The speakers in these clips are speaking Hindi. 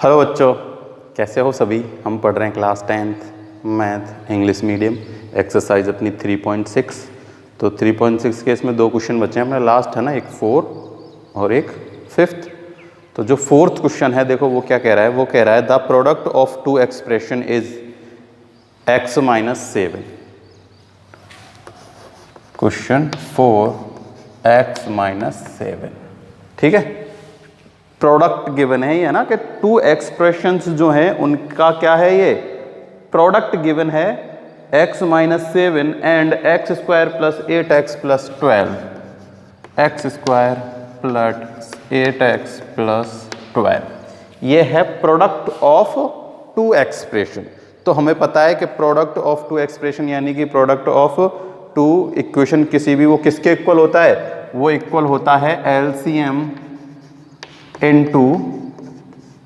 हेलो बच्चों, कैसे हो सभी। हम पढ़ रहे हैं class 10th math English medium exercise अपनी 3.6। तो 3.6 के इसमें दो क्वेश्चन बचे हैं अपना। लास्ट है ना, एक 4 और एक 5th। तो जो 4th क्वेश्चन है देखो वो क्या कह रहा है। वो कह रहा है the product of two expression is x - 7। Question 4 x - 7, ठीक है। प्रोडक्ट गिवन है, ये ना कि टू एक्सप्रेशंस जो हैं उनका क्या है, ये प्रोडक्ट गिवन है x - 7 and x² + 8x + 12, x² + 8x + 12। ये है प्रोडक्ट ऑफ टू एक्सप्रेशन। तो हमें पता है कि प्रोडक्ट ऑफ टू एक्सप्रेशन यानी कि प्रोडक्ट ऑफ टू इक्वेशन किसी भी, वो किसके इक्वल होता है, वो इक्वल होता है LCM इनटू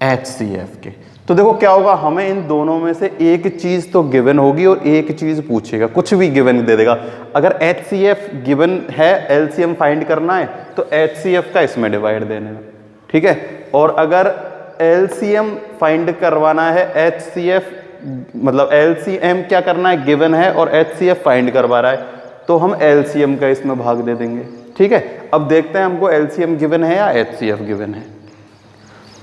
HCF के। तो देखो क्या होगा, हमें इन दोनों में से एक चीज तो गिवन होगी और एक चीज पूछेगा, कुछ भी गिवन दे देगा। अगर HCF गिवन है, LCM फाइंड करना है तो HCF का इसमें डिवाइड देना, ठीक है। और अगर LCM फाइंड करवाना है, HCF मतलब LCM क्या करना है, गिवन है और HCF फाइंड करवा रहा है, तो हम LCM का इसमें भाग दे देंगे, ठीक है। अब देखते हैं हमको LCM गिवन है या HCF गिवन है।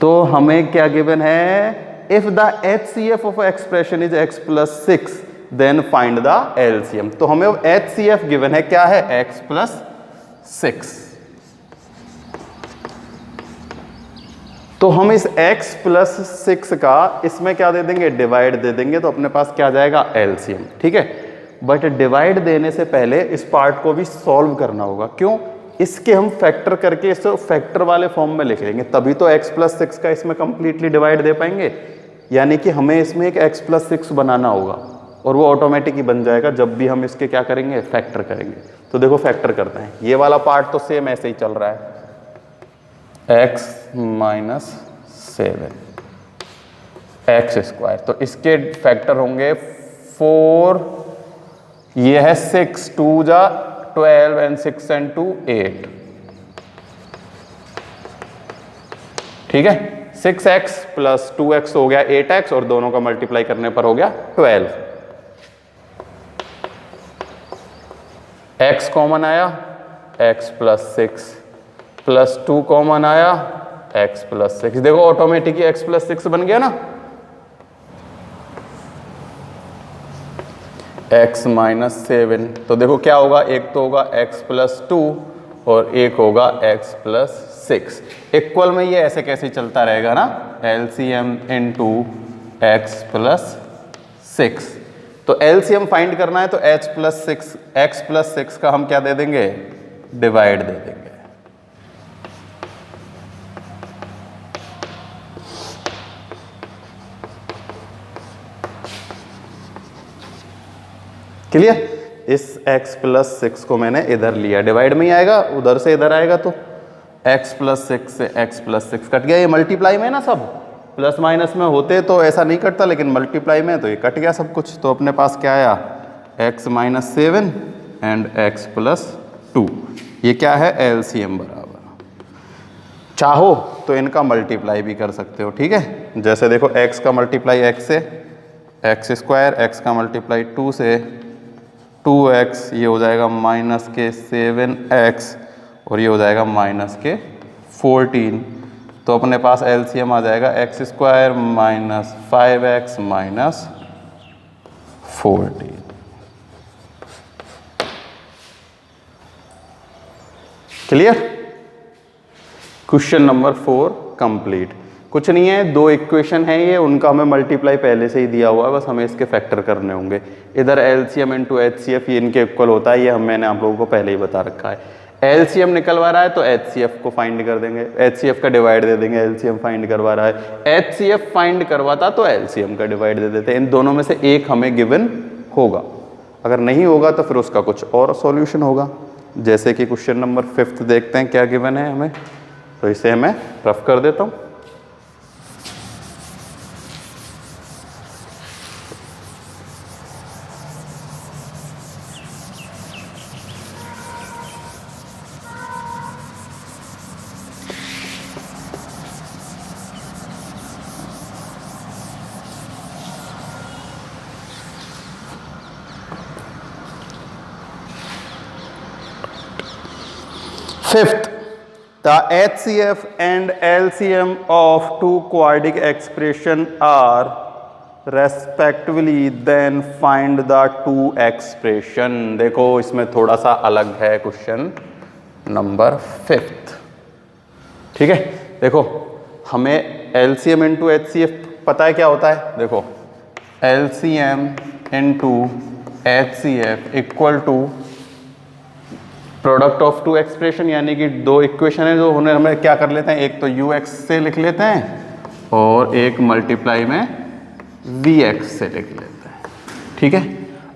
तो हमें क्या गिवन है, if the HCF of expression is x + 6 then find the LCM। तो हमें HCF गिवन है, क्या है, x + 6। तो हम इस x + 6 का इसमें क्या दे देंगे, डिवाइड दे देंगे। तो अपने पास क्या जाएगा, LCM, ठीक है। बट डिवाइड देने से पहले इस पार्ट को भी सॉल्व करना होगा। क्यों, इसके हम फैक्टर करके इसको फैक्टर वाले फॉर्म में लिख लेंगे, तभी तो x + 6 का इसमें कंप्लीटली डिवाइड दे पाएंगे। यानी कि हमें इसमें एक x + 6 बनाना होगा और वो ऑटोमेटिक ही बन जाएगा जब भी हम इसके क्या करेंगे, फैक्टर करेंगे। तो देखो फैक्टर करते हैं। ये वाला पार्ट तो सेम ऐसे ही चल रहा है, x - 7 x²। तो इसके फैक्टर होंगे 4, ये है 6, 2 जा 12 एंड 6 एंड 2 8, ठीक है। 6x + 2x हो गया 8x और दोनों का मल्टीप्लाई करने पर हो गया 12। x कॉमन आया, x + 6 + 2 कॉमन आया, x + 6। देखो ऑटोमेटिक ही x + 6 बन गया ना। x - 7, तो देखो क्या होगा, एक तो होगा x + 2 और एक होगा x + 6। इक्वल में ये ऐसे कैसे चलता रहेगा ना, LCM इनटू x + 6। तो LCM फाइंड करना है तो x + 6 का हम क्या दे देंगे, डिवाइड दे देंगे। क्लियर। इस x + 6 को मैंने इधर लिया, डिवाइड में ही आएगा, उधर से इधर आएगा तो x + 6 से x + 6 कट गया। ये मल्टीप्लाई में ना, सब प्लस माइनस में होते तो ऐसा नहीं कटता, लेकिन मल्टीप्लाई में तो ये कट गया सब कुछ। तो अपने पास क्या आया, x - 7 एंड x + 2। ये क्या है, LCM बराबर। चाहो तो इनका मल्टीप्लाई भी कर सकते हो, ठीक है। जैसे देखो x का मल्टीप्लाई x से, x², x का मल्टीप्लाई 2 से 2x, ये हो जाएगा -7x और ये हो जाएगा -14। तो अपने पास LCM आ जाएगा x² - 5x - 14। Clear. Question number 4 complete. कुछ नहीं है, दो इक्वेशन है ये, उनका हमें मल्टीप्लाई पहले से ही दिया हुआ है, बस हमें इसके फैक्टर करने होंगे। इधर LCM इनटू HCF ये इनके इक्वल होता है, ये मैंने आप लोगों को पहले ही बता रखा है। LCM निकलवा रहा है तो HCF को फाइंड कर देंगे, HCF का डिवाइड दे देंगे। LCM फाइंड करवा रहा है, HCF फाइंड करवाता तो LCM का डिवाइड दे देते। इन दोनों में से एक हमें गिवन होगा, अगर नहीं होगा तो फिर उसका कुछ और सॉल्यूशन होगा। जैसे कि क्वेश्चन नंबर 5 देखते हैं क्या गिवन है हमें। तो इसे मैं रफ कर देता हूँ। Fifth, the HCF and LCM of two quadratic expression are respectively, then find the two expression। देखो इसमें थोड़ा सा अलग है क्वेश्चन नंबर 5th। ठीक है, देखो हमें LCM इंटू HCF पता है क्या होता है। देखो LCM into HCF equal to product of two expression, यानी कि दो इक्वेशन है जो हमें क्या कर लेते हैं, एक तो UX से लिख लेते हैं और एक मल्टीप्लाई में VX से लिख लेते हैं। ठीक है,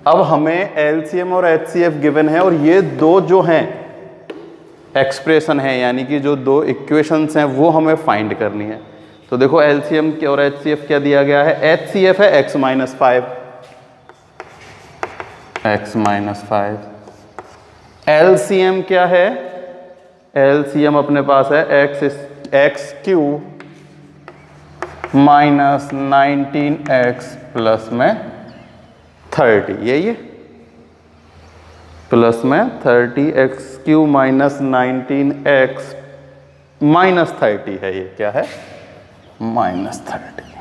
अब हमें LCM और HCF गिवन है और ये दो जो हैं एक्सप्रेशन है, यानी कि जो दो इक्वेशंस हैं वो हमें फाइंड करनी है। तो देखो LCM और HCF क्या दिया गया है, HCF है x माइनस 5, LCM क्या है, LCM अपने पास है x cube minus 19x plus में 30, यही है, प्लस में 30x cube minus 19x minus 30 है, ये क्या है माइनस 30।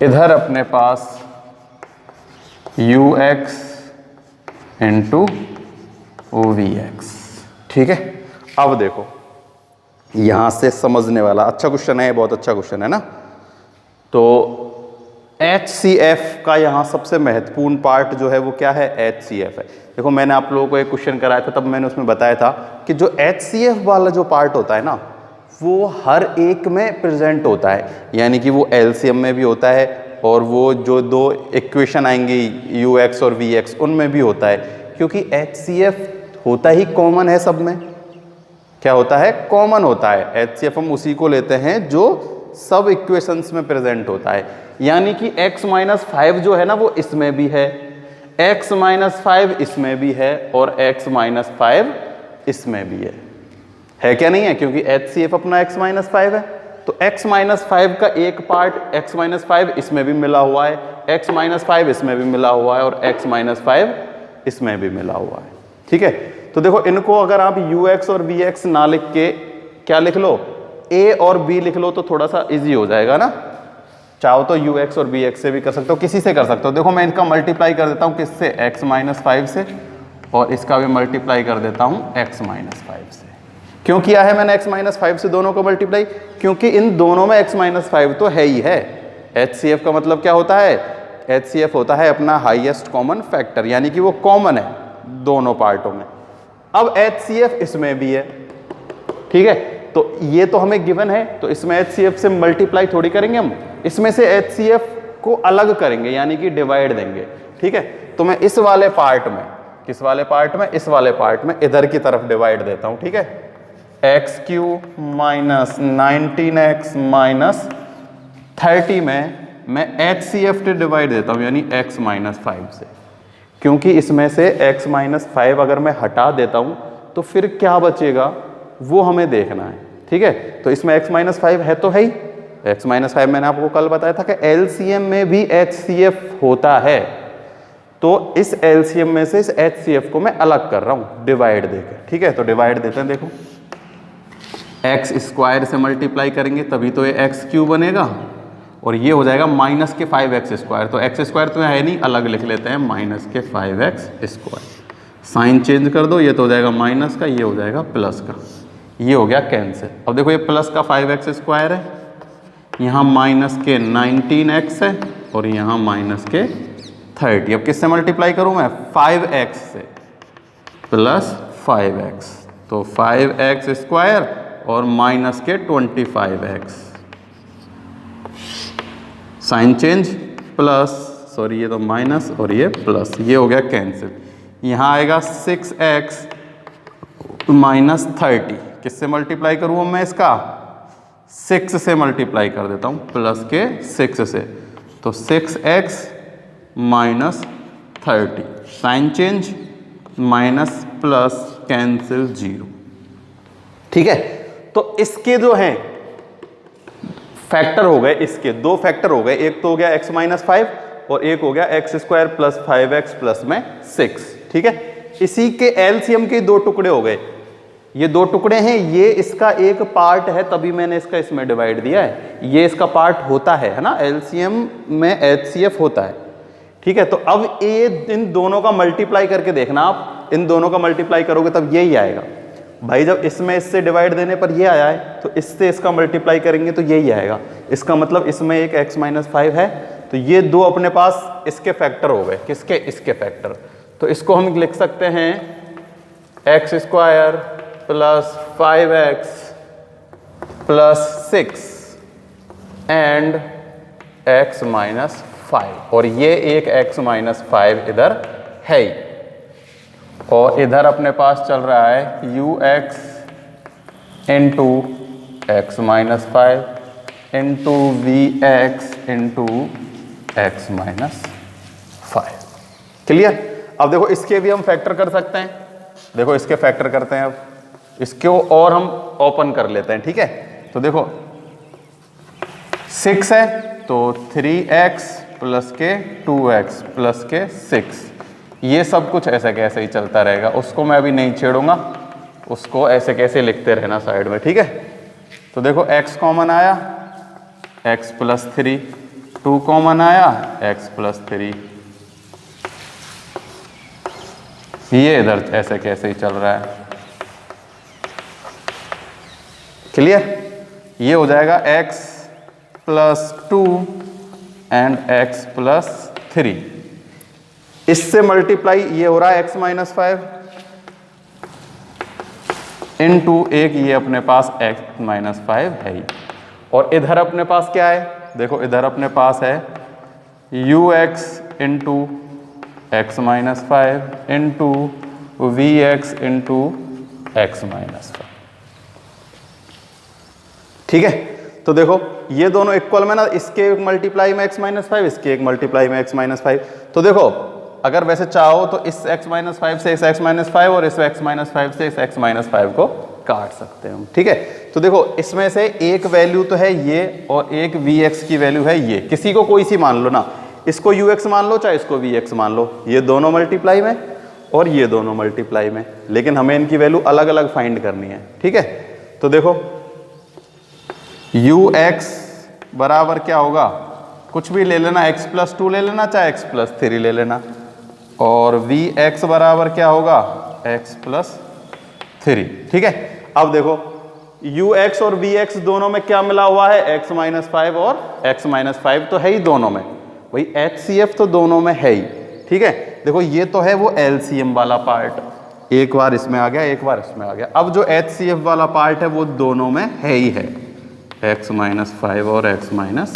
इधर अपने पास UX इंटू VX। ठीक है, अब देखो यहां से समझने वाला अच्छा क्वेश्चन है, बहुत अच्छा क्वेश्चन है ना। तो HCF का यहां सबसे महत्वपूर्ण पार्ट जो है वो क्या है, HCF है। देखो मैंने आप लोगों को एक क्वेश्चन कराया था, तब मैंने उसमें बताया था कि जो HCF वाला जो पार्ट होता है ना वो हर एक में प्रेजेंट होता है, यानी कि वो LCM में भी होता है और वो जो दो इक्वेशन आएंगी UX और VX उनमें भी होता है, क्योंकि HCF होता ही कॉमन है सब में। क्या होता है, कॉमन होता है। HCF हम उसी को लेते हैं जो सब इक्वेशंस में प्रेजेंट होता है, यानी कि x माइनस 5 जो है ना वो इसमें भी है, x माइनस 5 इसमें भी है और x माइनस 5 इसमें भी है क्या नहीं है, क्योंकि HCF अपना x माइनस 5 है। तो x माइनस 5 का एक पार्ट x माइनस 5 इसमें भी मिला हुआ है, x माइनस 5 इसमें भी मिला हुआ है और x माइनस 5 इसमें भी मिला हुआ है। ठीक है, तो देखो इनको अगर आप UX और VX ना लिख के क्या लिख लो, A और B लिख लो तो थोड़ा सा इजी हो जाएगा ना। चाहो तो UX और VX से भी कर सकते हो, किसी से कर सकते हो। देखो मैं इनका मल्टीप्लाई कर देता हूँ किससे, x माइनस 5 से, और इसका भी मल्टीप्लाई कर देता हूँ x माइनस 5 से। क्यों किया है मैंने x माइनस 5 से दोनों को मल्टीप्लाई, क्योंकि इन दोनों में x माइनस 5 तो है ही है। HCF का मतलब क्या होता है, HCF होता है अपना हाईएस्ट कॉमन फैक्टर, यानी कि वो कॉमन है दोनों पार्टों में। अब HCF इसमें भी है। ठीक है, तो ये तो हमें गिवन है, तो इसमें HCF से मल्टीप्लाई थोड़ी करेंगे हम, इसमें से HCF को अलग करेंगे, यानी कि डिवाइड देंगे। ठीक है, तो मैं इस वाले पार्ट में, किस वाले पार्ट में, इस वाले पार्ट में इधर की तरफ डिवाइड देता हूं। ठीक है, x cube minus 19x minus 30 में मैं HCF से डिवाइड देता हूं, यानी x माइनस 5 से, क्योंकि इसमें से x माइनस 5 अगर मैं हटा देता हूं तो फिर क्या बचेगा वो हमें देखना है। ठीक है, तो इसमें x माइनस 5 है तो है ही, x माइनस 5 मैंने आपको कल बताया था कि LCM में भी HCF होता है, तो इस LCM में से इस HCF को मैं अलग कर रहा हूं डिवाइड देकर। ठीक है, तो डिवाइड देते हैं, देखो x स्क्वायर से मल्टीप्लाई करेंगे तभी तो ये x क्यूब बनेगा और ये हो जाएगा माइनस के 5x स्क्वायर, तो x स्क्वायर तो है नहीं, अलग लिख लेते हैं माइनस के 5x स्क्वायर। साइन चेंज कर दो, ये तो हो जाएगा माइनस का, ये हो जाएगा प्लस का, ये हो गया कैंसिल। अब देखो ये प्लस का 5x स्क्वायर है, यहाँ माइनस के 19x है और यहाँ माइनस के 30। अब किससे मल्टीप्लाई करूँ मैं, 5x से प्लस 5x, तो 5x स्क्वायर और माइनस के 25x, sign change plus, sorry ये तो माइनस और ये प्लस, ये हो गया कैंसिल। यहाँ आएगा 6x माइनस 30, किससे मल्टीप्लाई करूँ मैं, इसका 6 से मल्टीप्लाई कर देता हूँ, प्लस के 6 से, तो 6x minus 30, sign change minus plus cancel 0। ठीक है, तो इसके जो हैं फैक्टर हो गए, इसके दो फैक्टर हो गए, एक तो हो गया x माइनस 5 और एक हो गया x square plus 5x plus में 6। ठीक है, इसी के एलसीएम के दो टुकड़े हो गए, ये दो टुकड़े हैं, ये इसका एक पार्ट है, तभी मैंने इसका इसमें डिवाइड दिया है, ये इसका पार्ट होता है ना, एलसीएम में एचसीएफ होता है, ठीक है। तो अब ये इन दोनों का मल्टीप्लाई करके देखना, आप इन दोनों का मल्टीप्लाई करोगे तब यही आएगा भाई। जब इसमें इससे डिवाइड देने पर ये आया है, तो इससे इसका मल्टीप्लाई करेंगे तो यही आएगा। इसका मतलब इसमें एक x-5 है, तो ये दो अपने पास इसके फैक्टर हो गए। किसके? इसके फैक्टर। तो इसको हम लिख सकते हैं x² + 5x + 6 एंड x-5, और ये एक x-5 इधर है ही, और इधर अपने पास चल रहा है ux into x-5 into vx into x-5। Clear? अब देखो इसके भी हम फैक्टर कर सकते हैं, देखो इसके फैक्टर करते हैं। अब इसको और हम ओपन कर लेते हैं, ठीक है। तो देखो 6 है तो 3x + के 2x + के 6, ये सब कुछ ऐसे कैसे ही चलता रहेगा, उसको मैं अभी नहीं छेड़ूंगा, उसको ऐसे कैसे लिखते रहना साइड में, ठीक है। तो देखो x कॉमन आया, x + 3, 2 कॉमन आया, x + 3, ये इधर ऐसे कैसे ही चल रहा है। क्लियर? ये हो जाएगा x + 2 एंड x + 3, इससे मल्टीप्लाई ये हो रहा है x-5 इनटू एक ये अपने पास x-5 है ही, और इधर अपने पास क्या है? देखो इधर अपने पास है ux into x-5 into vx into x-5, ठीक है। तो देखो ये दोनों इक्वल में ना, इसके एक मल्टीप्लाई में x-5, इसके एक मल्टीप्लाई में x-5। तो देखो अगर वैसे चाहो तो इस x-5 से इस x-5 और इस x-5 से इस x-5 को काट सकते हैं हम, ठीक है। तो देखो इसमें से एक वैल्यू तो है ये, और एक vx की वैल्यू है ये, किसी को कोई सी मान लो ना, इसको ux मान लो चाहे इसको vx मान लो, ये दोनों मल्टीप्लाई में और ये दोनों मल्टीप्लाई में, लेकिन हमें इनकी वैल्यू अलग अलग फाइंड करनी है, ठीक है। तो देखो ux बराबर क्या होगा, कुछ भी ले लेना, x + 2 ले लेना चाहे x + 3 ले लेना, और vx बराबर क्या होगा, x + 3, ठीक है। अब देखो ux और vx दोनों में क्या मिला हुआ है, x-5 और x-5 तो है ही दोनों में, वही HCF तो दोनों में है ही, ठीक है। देखो ये तो है वो LCM वाला पार्ट, एक बार इसमें आ गया एक बार इसमें आ गया। अब जो HCF वाला पार्ट है वो दोनों में है ही है, x-5 और x-5,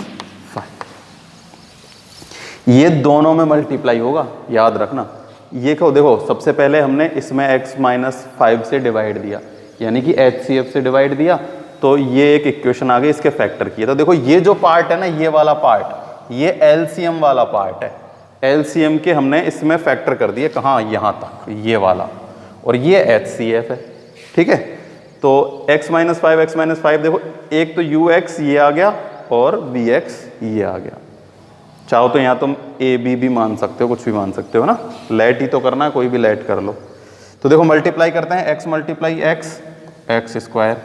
ये दोनों में मल्टीप्लाई होगा, याद रखना। ये को देखो सबसे पहले हमने इसमें x-5 से डिवाइड दिया, यानी कि HCF से डिवाइड दिया, तो ये एक इक्वेशन आ गई, इसके फैक्टर किए। तो देखो ये जो पार्ट है ना, ये वाला पार्ट, ये LCM वाला पार्ट है, LCM के हमने इसमें फैक्टर कर दिए, कहाँ, यहाँ तक, ये वाला, और ये HCF है, ठीक है। तो x-5 देखो, एक तो ux ये आ गया और vx ये आ गया, चाहो तो यहाँ तुम ए बी भी मान सकते हो, कुछ भी मान सकते हो ना, लेट ही तो करना है, कोई भी लेट कर लो। तो देखो मल्टीप्लाई करते हैं, x × x x²,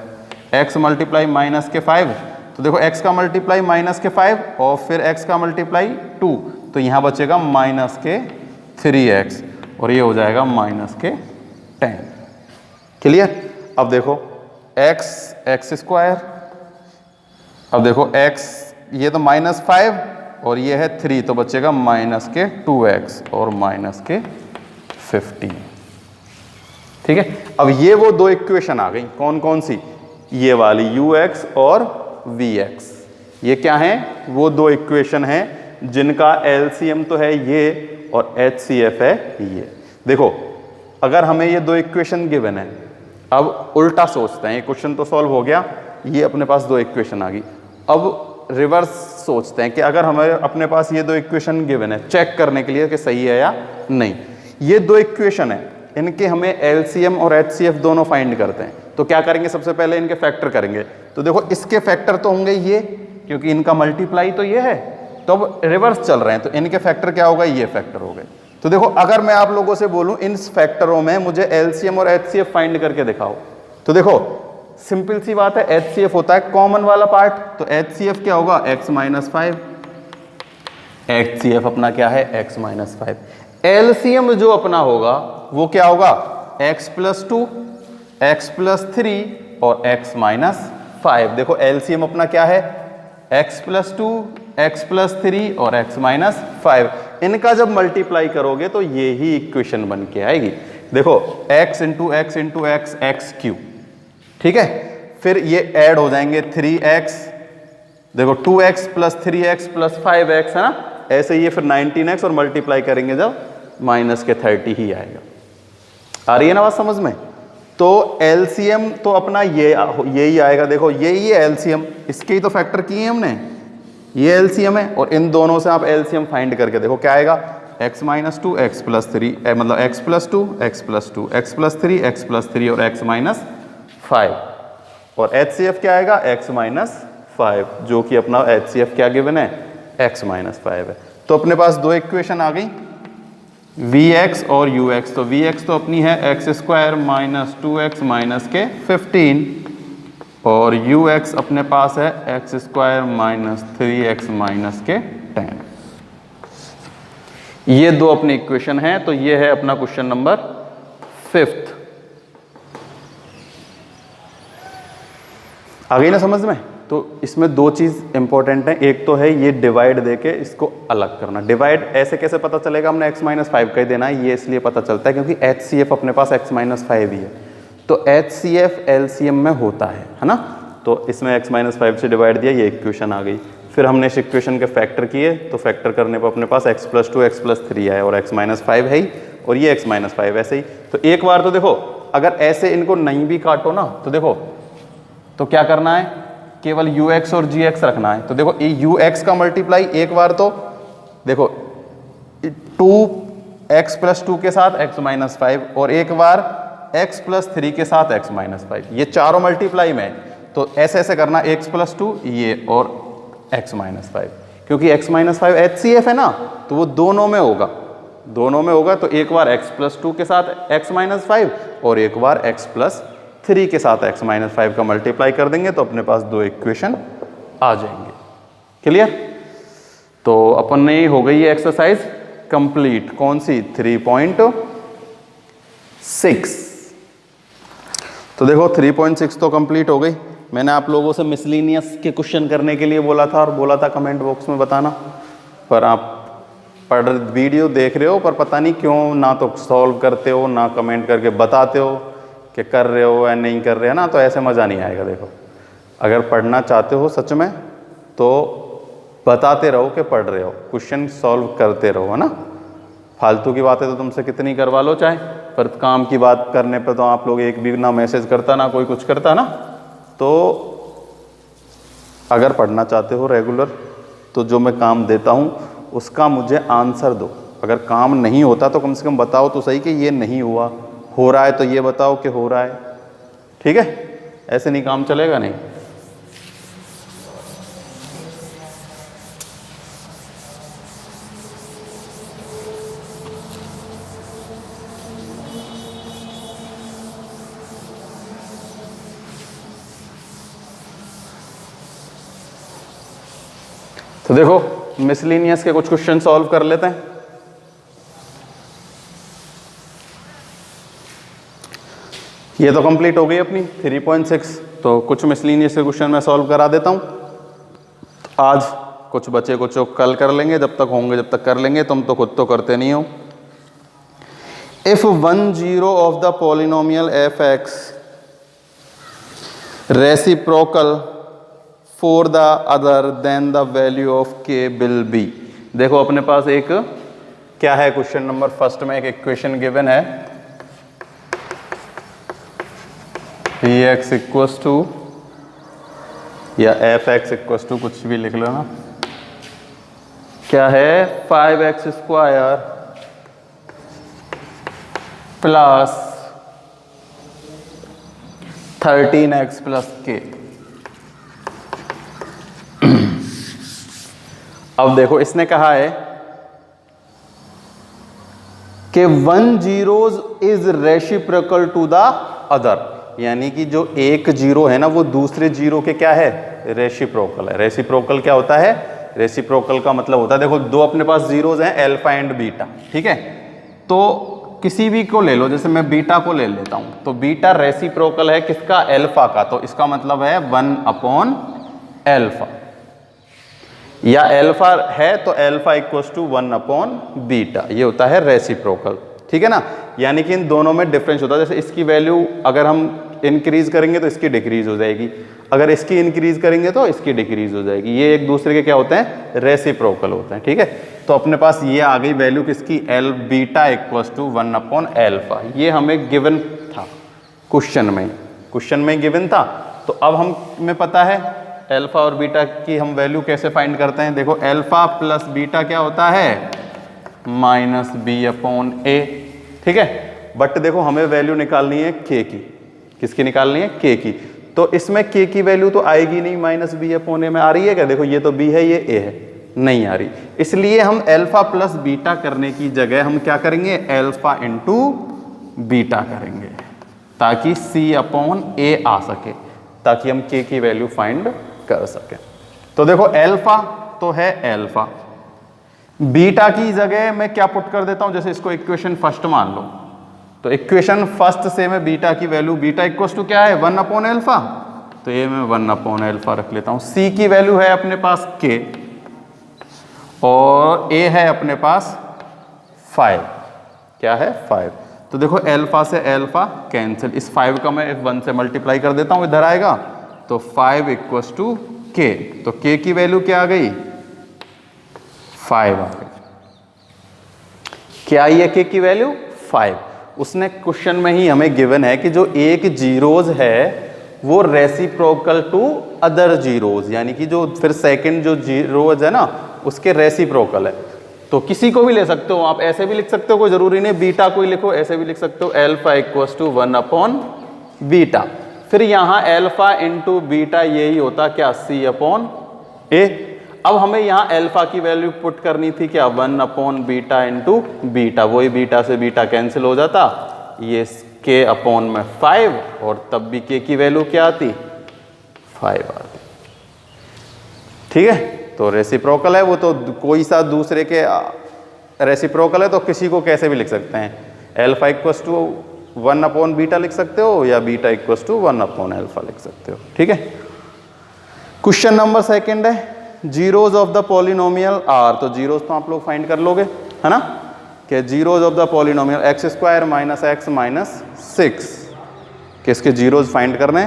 x multiply -5, तो देखो x का मल्टीप्लाई -5 और फिर x का मल्टीप्लाई 2, तो यहाँ बचेगा -3x, और ये हो जाएगा -10। क्लियर? अब देखो x², अब देखो x ये तो -5 और ये है 3, तो बचेगा -2x और -15, ठीक है। अब ये वो दो इक्वेशन आ गई, कौन कौन सी, ये वाली ux और vx, ये क्या हैं, वो दो इक्वेशन हैं जिनका LCM तो है ये और HCF है ये। देखो अगर हमें ये दो इक्वेशन गिवन है, अब उल्टा सोचते हैं, ये क्वेश्चन तो सॉल्व हो गया, ये अपने पास दो इक्वेशन आ गई, अब रिवर्स सोचते हैं कि अगर हमारे अपने पास ये दो इक्वेशन गिवन है, चेक करने के लिए कि सही है या नहीं। ये दो इक्वेशन है, इनके हमें LCM और HCF दोनों फाइंड करते हैं, तो क्या करेंगे, सबसे पहले इनके फैक्टर करेंगे। तो देखो इसके फैक्टर तो होंगे ये, क्योंकि इनका मल्टीप्लाई तो ये है, तो अब रिवर्स चल रहे हैं, तो इनके फैक्टर क्या होगा, ये फैक्टर हो गए, तो देखो अगर मैं आप लोगों से बोलूं इन फैक्टरों में मुझे एलसीएम और एचसीएफ फाइंड करके दिखाओ, तो देखो सिंपल सी बात है, एचसीएफ होता है कॉमन वाला पार्ट, तो एचसीएफ क्या होगा x माइनस 5, एचसीएफ अपना क्या है x माइनस 5। एलसीएम जो अपना होगा वो क्या होगा x प्लस 2, x प्लस 3 और x माइनस 5। देखो एलसीएम अपना क्या है x प्लस 2, x प्लस 3 और x माइनस 5। इनका जब मल्टीप्लाई करोगे तो ये ही इक्वेशन बन के आएगी। देखो x into x into x x Q, ठीक है, फिर ये ऐड हो जाएंगे 3x, देखो 2x plus 3x plus 5x है ना, ऐसे ये फिर 19x और मल्टीप्लाई करेंगे जब माइनस के 30 ही आएगा। आ रही है ना बात समझ में? तो एलसीएम तो अपना यही आएगा, देखो यही है एलसीएम, इसके ही तो फैक्टर किए हैं हमने, ये एलसीएम है और इन दोनों से आप एलसीएम फाइंड करके देखो क्या आएगा x माइनस 2 x प्लस 3 मतलब x plus 2 x plus 2 x plus 3 x plus 3 और x माइनस 5 और HCF क्या आएगा x माइनस 5, जो कि अपना HCF क्या गिवन है x माइनस 5 है। तो अपने पास दो इक्वेशन आ गई Vx और Ux। तो Vx तो अपनी है x square minus 2x minus के 15 और Ux अपने पास है x square minus 3x minus के 10। ये दो अपनी इक्वेशन है। तो ये है अपना क्वेश्चन नंबर 5। आ गई ना समझ में? तो इसमें दो चीज़ इंपॉर्टेंट है, एक तो है ये डिवाइड देके इसको अलग करना। डिवाइड ऐसे कैसे पता चलेगा, हमने x माइनस 5 का ही देना है, ये इसलिए पता चलता है क्योंकि HCF अपने पास x माइनस 5 ही है। तो HCF LCM में होता है ना, तो इसमें x माइनस 5 से डिवाइड दिया, ये इक्वेशन आ गई। फिर हमने इस इक्वेशन के फैक्टर किए, तो फैक्टर करने पर अपने पास x प्लस 2 x प्लस 3 आया और x माइनस 5 है ही और ये x माइनस 5 ऐसे ही। तो एक बार तो देखो अगर ऐसे इनको नहीं भी काटो ना, तो देखो तो क्या करना है, केवल ux और gx रखना है। तो देखो ux का मल्टीप्लाई एक बार तो देखो 2x प्लस 2 के साथ x माइनस 5 और एक बार x प्लस 3 के साथ x माइनस 5, ये चारों मल्टीप्लाई में। तो ऐसे ऐसे करना x प्लस 2 ये और x माइनस 5, क्योंकि x माइनस 5 HCF है ना, तो वो दोनों में होगा, दोनों में होगा। तो एक बार x प्लस 2 के साथ x माइनस 5 और एक बार x प्लस 3 के साथ x माइनस 5 का मल्टीप्लाई कर देंगे तो अपने पास दो इक्वेशन आ जाएंगे। क्लियर? तो अपन ने हो गई है एक्सरसाइज कंप्लीट। कौन सी? 3.6। तो देखो 3.6 तो कंप्लीट हो गई। मैंने आप लोगों से मिसलिनियस के क्वेश्चन करने के लिए बोला था और बोला था कमेंट बॉक्स में बताना, पर आप वीडियो देख रहे हो पर पता नहीं क्यों ना तो सॉल्व करते हो ना कमेंट करके बताते हो कि कर रहे हो या नहीं कर रहे हो ना, तो ऐसे मज़ा नहीं आएगा। देखो अगर पढ़ना चाहते हो सच में तो बताते रहो कि पढ़ रहे हो, क्वेश्चन सॉल्व करते रहो, है ना। फालतू की बातें तो तुमसे कितनी करवा लो चाहे, पर काम की बात करने पर तो आप लोग एक भी ना मैसेज करता ना कोई कुछ करता ना। तो अगर पढ़ना चाहते हो रेगुलर तो जो मैं काम देता हूँ उसका मुझे आंसर दो। अगर काम नहीं होता तो कम से कम बताओ तो सही कि ये नहीं हुआ, हो रहा है तो ये बताओ कि हो रहा है। ठीक है, ऐसे नहीं काम चलेगा नहीं। तो देखो मिसलिनियस के कुछ क्वेश्चन सॉल्व कर लेते हैं। ये तो कंप्लीट हो गई अपनी 3.6। तो कुछ मिसलिनियस के क्वेश्चन मैं सॉल्व करा देता हूँ। आज कुछ बचे कुछ कल कर लेंगे, जब तक होंगे जब तक कर लेंगे। तुम तो खुद तो करते नहीं हो। If 1 0 of the polynomial F x reciprocal for the other than the value of के विल बी। देखो अपने पास एक क्या है, क्वेश्चन नंबर फर्स्ट में एक इक्वेशन गिवन है, पी एक्स इक्वस टू या एफ एक्स इक्वस टू कुछ भी लिख लो ना, क्या है 5x square plus 13x plus के। अब देखो इसने कहा है कि one zeros is reciprocal to the other, यानी कि जो एक जीरो है ना वो दूसरे जीरो के क्या है, रेसिप्रोकल है। रेसिप्रोकल क्या होता है, रेसिप्रोकल का मतलब होता है, देखो दो अपने पास जीरोज हैं अल्फा एंड बीटा, ठीक है, तो किसी भी को ले लो, जैसे मैं बीटा को ले लेता हूं, तो बीटा रेसिप्रोकल है किसका, अल्फा का, तो इसका मतलब है 1 अल्फा, या अल्फा है तो अल्फा इक्वल्स टू 1 बीटा, ये होता है रेसिप्रोकल, ठीक है ना। यानी कि इन दोनों में डिफरेंस होता है, जैसे इसकी वैल्यू अगर हम इंक्रीज करेंगे तो इसकी डिक्रीज हो जाएगी, अगर इसकी इंक्रीज करेंगे तो इसकी डिक्रीज हो जाएगी, ये एक दूसरे के क्या होते हैं, रेसिप्रोकल होते हैं, ठीक है। तो अपने पास ये आ गई वैल्यू किसकी, L beta equals to 1 alpha, ये हमें गिवन था क्वेश्चन में गिवन था। तो अब हमें पता है अल्फा और बीटा की हम वैल्यू कैसे फाइंड करते हैं, देखो अल्फा प्लस बीटा क्या होता है, माइनस बी अपॉन ए, ठीक है। बट देखो हमें वैल्यू निकालनी है के की, किसकी निकालनी है, के की, तो इसमें के की वैल्यू तो आएगी नहीं, माइनस बी अपॉन ए में आ रही है क्या, देखो ये तो बी है ये ए है, नहीं आ रही, इसलिए हम अल्फा प्लस बीटा करने की जगह हम क्या करेंगे, अल्फा इंटू बीटा करेंगे, ताकि सी अपॉन ए आ सके, ताकि हम के की वैल्यू फाइंड कर सके। तो देखो अल्फा तो है अल्फा, बीटा की जगह मैं क्या पुट कर देता हूं, जैसे इसको इक्वेशन फर्स्ट मान लो, तो इक्वेशन फर्स्ट से मैं बीटा की वैल्यू, बीटा इक्वल्स टू क्या है, 1 अल्फा, तो ये मैं 1 अल्फा रख लेता हूं। सी की वैल्यू है अपने पास के, और ए है अपने पास 5, क्या है 5, तो देखो अल्फा से अल्फा कैंसिल, इस 5 का मैं 1 से मल्टीप्लाई कर देता हूं, इधर आएगा तो 5 इक्वल्स टू के, तो के की वैल्यू क्या आ गई, 5 आ गई, क्या आई है के की वैल्यू 5। उसने क्वेश्चन में ही हमें गिवन है कि जो एक जीरोज है वो रेसिप्रोकल टू अदर जीरोज, यानी कि जो फिर सेकंड जो जीरोज है ना उसके रेसिप्रोकल है। तो किसी को भी ले सकते हो आप, ऐसे भी लिख सकते हो, कोई जरूरी नहीं बीटा को ही लिखो, ऐसे भी लिख सकते हो अल्फा इक्वल्स टू 1 बीटा, फिर यहां अल्फा इंटू बीटा यही होता क्या, सी अपॉन ए। अब हमें यहां अल्फा की वैल्यू पुट करनी थी क्या, 1 बीटा इंटू बीटा, वही बीटा से बीटा कैंसिल हो जाता, ये के अपॉन में 5, और तब भी के की वैल्यू क्या आती, 5 आती, ठीक है। तो रेसिप्रोकल है वो, तो कोई सा दूसरे के रेसिप्रोकल है तो किसी को कैसे भी लिख सकते हैं, अल्फा इक्वल्स टू 1 बीटा लिख सकते हो, या बीटा इक्वल्स टू 1 अल्फा लिख सकते हो, ठीक है। क्वेश्चन नंबर सेकंड है, zeros of the polynomial are, तो जीरोज तो आप लोग फाइंड कर लोगे है ना, कि zeros of the polynomial x square minus x minus 6, किसके जीरोज फाइंड करने।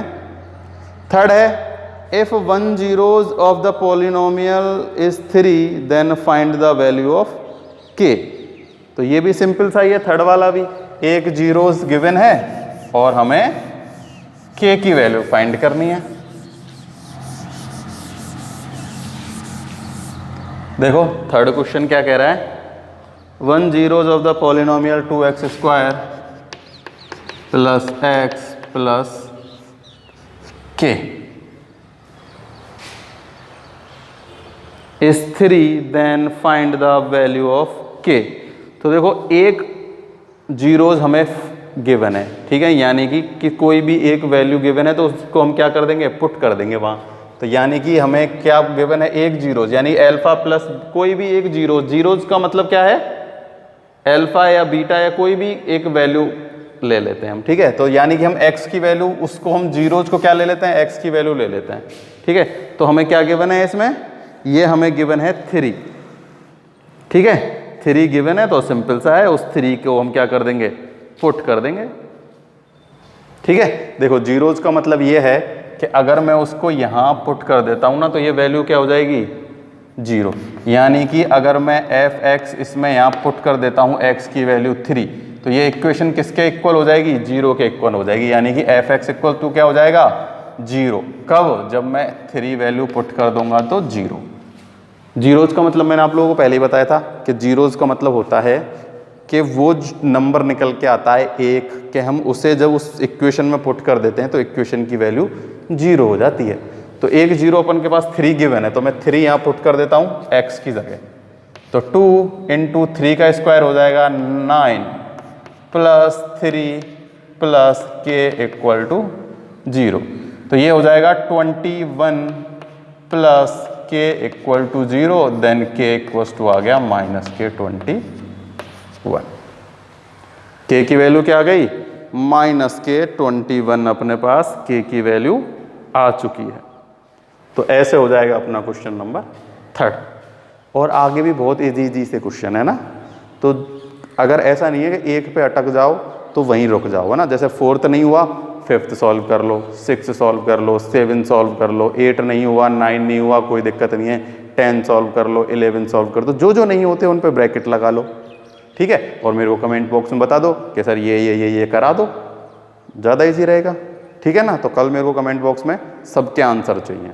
थर्ड है, if 1 zeros of the polynomial is 3 then find the value of k, तो ये भी सिंपल सा ही है, थर्ड वाला भी, एक जीरोज गिवन है और हमें के की वैल्यू फाइंड करनी है। देखो थर्ड क्वेश्चन क्या कह रहा है, 1 zeros of the polynomial 2x square plus x plus k is 3 then find the value of k. तो देखो एक जीरोज हमें गिवन है, ठीक है, यानी कि कोई भी एक वैल्यू गिवन है तो उसको हम क्या कर देंगे, पुट कर देंगे वहां, तो यानी कि हमें क्या गिवन है, एक जीरोज, यानी अल्फा प्लस कोई भी एक जीरोज, जीरोज का मतलब क्या है, अल्फा या बीटा या कोई भी एक वैल्यू ले लेते हैं हम, ठीक है। तो यानी कि हम x की वैल्यू, उसको हम जीरोज को क्या ले लेते हैं, x की वैल्यू ले लेते हैं, ठीक है। तो हमें क्या गिवन है इसमें, ये हमें गिवन है 3, ठीक है, 3 गिवन है, तो सिंपल सा है, उस 3 को हम क्या कर देंगे, पुट कर देंगे, ठीक है। देखो जीरोज का मतलब ये है कि अगर मैं उसको यहां पुट कर देता हूं ना, तो ये वैल्यू क्या हो जाएगी, 0, यानी कि अगर मैं f(x) इसमें यहां पुट कर देता हूं x की वैल्यू 3, तो ये इक्वेशन किसके इक्वल हो जाएगी, 0 के इक्वल हो जाएगी, यानी कि f(x) इक्वल टू क्या हो जाएगा, 0। कब, जब मैं 3 वैल्यू पुट कर दूंगा तो 0। जीरोज का मतलब मैंने आप लोगों को पहले ही बताया था कि जीरोज का मतलब होता है कि वो नंबर निकल के आता है 1, कि हम उसे जब उस इक्वेशन में पुट कर देते हैं तो इक्वेशन की वैल्यू 0 हो जाती है। तो एक जीरो अपन के पास 3 गिवन है, तो मैं 3 यहाँ पुट कर देता हूँ x की जगह, तो 2 इंटू 3 का स्क्वायर हो जाएगा 9 plus 3 plus k equal to 0। तो ये हो जाएगा 21 plus k equal to 0, then k equal to आ गया -k21। k की वैल्यू क्या आ गई? -k21 अपने पास k की वैल्यू आ चुकी है। तो ऐसे हो जाएगा अपना क्वेश्चन नंबर 3। और आगे भी बहुत इजी से क्वेश्चन है ना, तो अगर ऐसा नहीं है कि एक पे अटक जाओ तो वहीं रुक जाओ, है ना। जैसे 4th नहीं हुआ, 5th सॉल्व कर लो, 6 सॉल्व कर लो, 7 सॉल्व कर लो, 8 नहीं हुआ, 9 नहीं हुआ, कोई दिक्कत नहीं है, 10 सॉल्व कर लो, 11 सॉल्व कर दो, जो जो नहीं होते उन पे ब्रैकेट लगा लो, ठीक है। और मेरे को कमेंट बॉक्स में बता दो कि सर ये करा दो, ज़्यादा ईजी रहेगा, ठीक है ना। तो कल मेरे को कमेंट बॉक्स में सबके आंसर चाहिए।